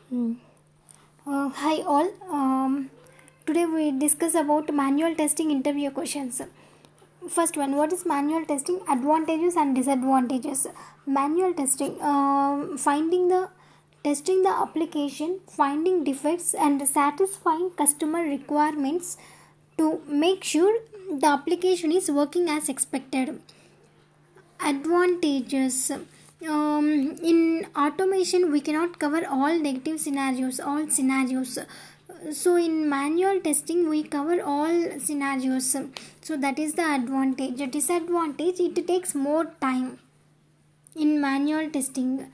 Hmm. Hi all. Today we discuss about manual testing interview questions. First one, what is manual testing? Advantages and disadvantages. Manual testing, finding the testing the application, finding defects and satisfying customer requirements to make sure the application is working as expected. Advantages, in automation we cannot cover all scenarios, so in manual testing we cover all scenarios, so that is the advantage. The disadvantage, it takes more time in manual testing.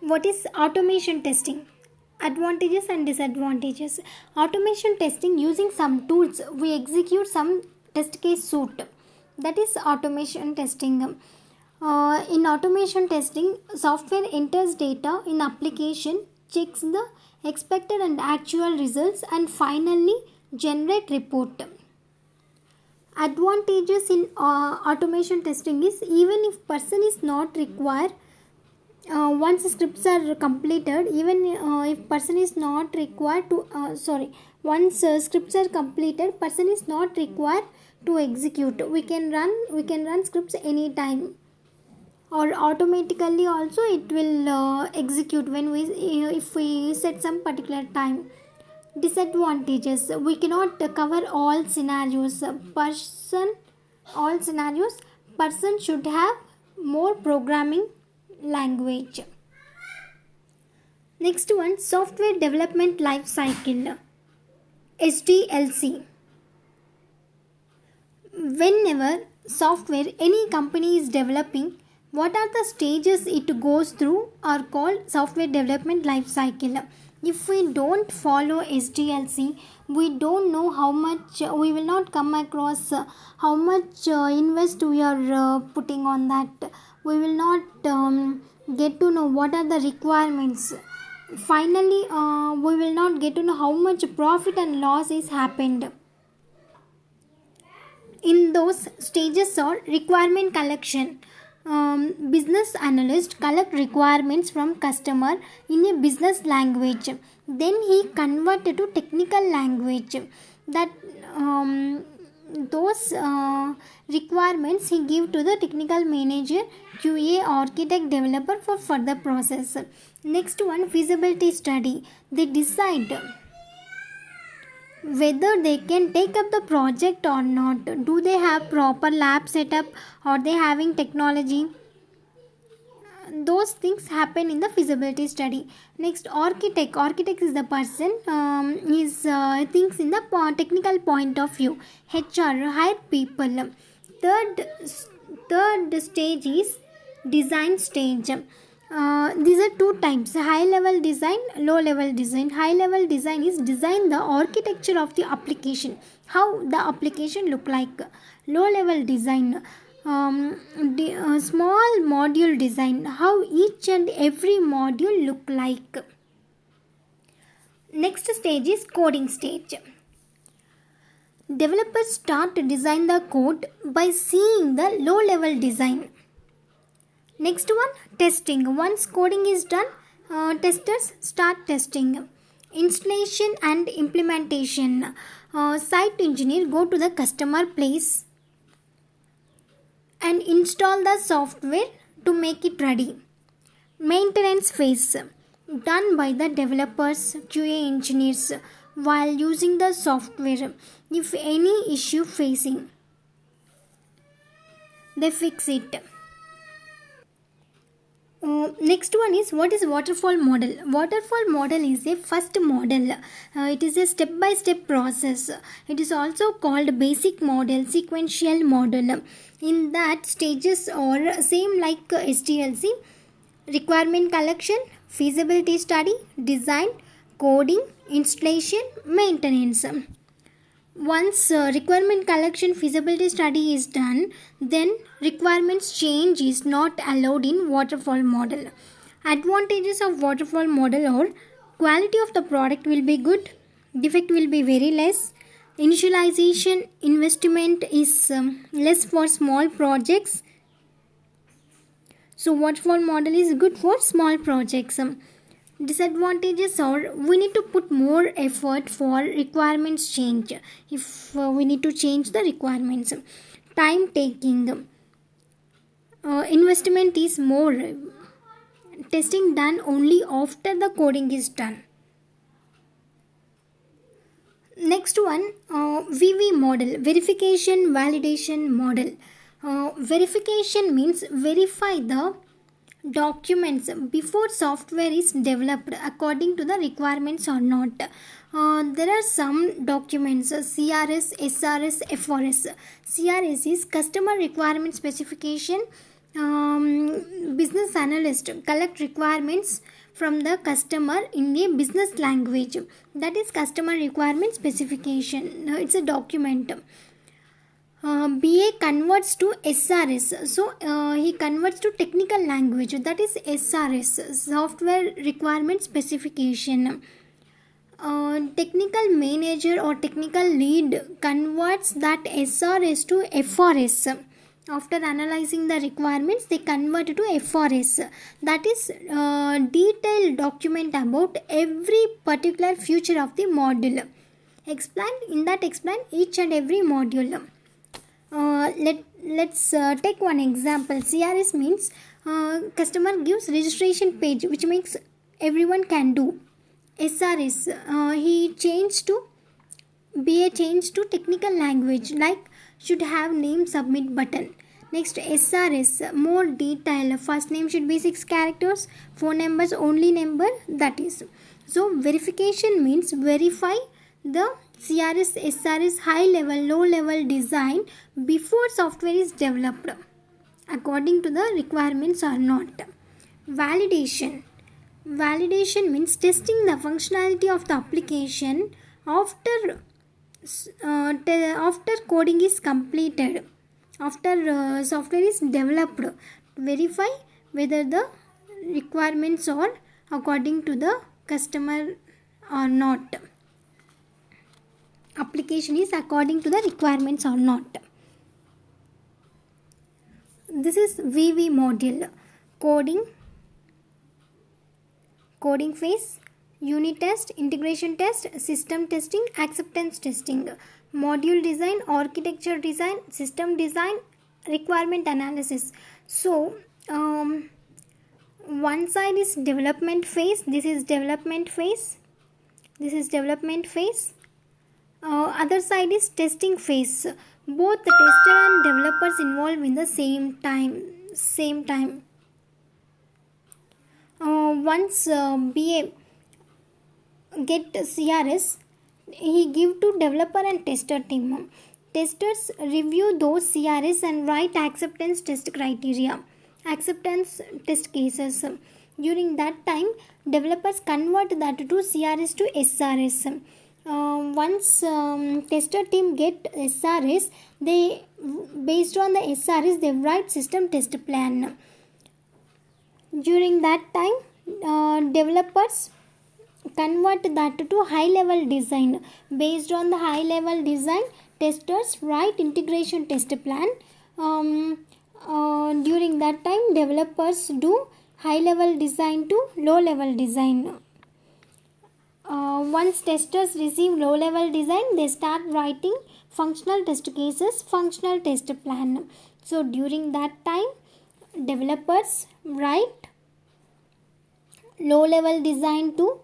What is automation testing? Advantages and disadvantages. Automation testing, using some tools, we execute some test case suite. That is automation testing. In automation testing, software enters data in application, checks the expected and actual results, and finally generate report. Advantages in automation testing is, even if person is not required, once scripts are completed, even if person is not required to once scripts are completed, person is not required to execute, we can run scripts anytime, or automatically also it will execute when we if we set some particular time. Disadvantages, we cannot cover all scenarios. Person should have more programming language. Next one, software development life cycle, SDLC. Whenever software any company is developing, what are the stages it goes through are called software development life cycle. If we don't follow SDLC, we don't know how much, we will not come across how much invest we are putting on that. We will not get to know what are the requirements. Finally, we will not get to know how much profit and loss is happened. In those stages are requirement collection. Business analyst collect requirements from customer in a business language, then he convert it to technical language. That those requirements he give to the technical manager, QA, architect, developer for further process. Next one, feasibility study. They decide whether they can take up the project or not. Do they have proper lab setup, or they having technology? Those things happen in the feasibility study. Next, architect is the person, is thinks in the technical point of view. HR hire people. third Third stage is design stage. These are two types: high level design, low level design. High level design is design the architecture of the application, how the application look like. Low level design, small module design, how each and every module look like. Next stage is coding stage. Developers start to design the code by seeing the low level design. Next one, testing. Once coding is done, testers start testing. Installation and implementation. Site engineer go to the customer place and install the software to make it ready. Maintenance phase, done by the developers, QA engineers while using the software. If any issue facing, they fix it. Next one is, what is waterfall model? Waterfall model is a first model. It is a step by step process. It is also called basic model, sequential model. In that, stages are same like SDLC: requirement collection, feasibility study, design, coding, installation, maintenance. Once requirement collection, feasibility study is done, then requirements change is not allowed in waterfall model. Advantages of waterfall model are: quality of the product will be good, defect will be very less, initialization investment is less for small projects, So waterfall model is good for small projects. Disadvantages are we need to put more effort for requirements change if we need to change the requirements. Time taking, investment is more, testing done only after the coding is done. Next one, VV model, verification validation model. Verification means verify the documents before software is developed according to the requirements or not. There are some documents, CRS, SRS, FRS. CRS is customer requirement specification. Business analyst collect requirements from the customer in a business language. That is customer requirement specification. It's a document. BA converts to SRS. So he converts to technical language. That is SRS, software requirement specification. Technical manager or technical lead converts that SRS to FRS. After analyzing the requirements, they convert it to FRS. That is detailed document about every particular feature of the module. Explain each and every module. Let's take one example. CRS means customer gives registration page, which makes everyone can do. SRS, BA changed to technical language, like should have name submit button. Next, SRS, more detail. First name should be 6 characters, phone numbers only number, that is. So verification means verify the CRS, SRS high level, low level design before software is developed according to the requirements or not. Validation means testing the functionality of the application after coding is completed, after software is developed, verify whether the requirements are according to the customer or not. Application is according to the requirements or not. This is VV module. Coding phase, unit test, integration test, system testing, acceptance testing, module design, architecture design, system design, requirement analysis. So one side is development phase. This is development phase. Other side is testing phase. Both the tester and developers involved in the same time. Once BA get CRS, he give to developer and tester team. Testers review those CRS and write acceptance test cases. During that time, developers convert that to CRS to SRS. Once tester team get SRS, they based on the SRS they write system test plan. During that time, developers convert that to high level design. Based on the high level design, testers write integration test plan. During that time, developers do high level design to low level design. Once testers receive low level design, they start writing functional test cases, functional test plan. So during that time, developers write low level design to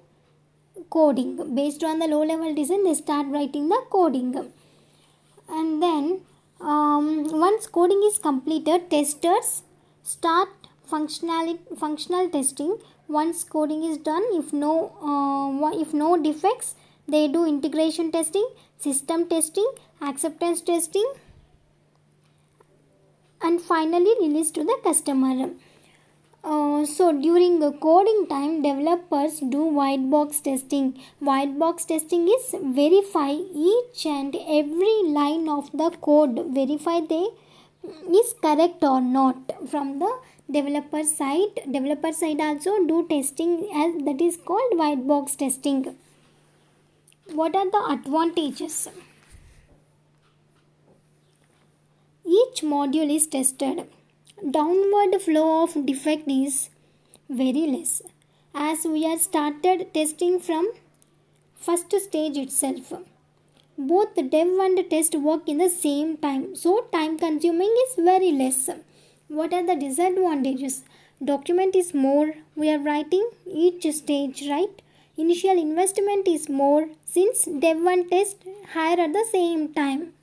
coding. Based on the low level design, they start writing the coding. And then once coding is completed, testers start functional testing. Once coding is done, if no defects, they do integration testing, system testing, acceptance testing, and finally release to the customer. So during the coding time, developers do white box testing. White box testing is verify each and every line of the code, verify they is correct or not from the developer side. Developer side also do testing, as that is called white box testing. What are the advantages? Each module is tested. Downward flow of defect is very less as we are started testing from first stage itself. Both dev and test work in the same time, so time consuming is very less. What are the disadvantages? Document is more, we are writing each stage, right? Initial investment is more since dev and test hire at the same time.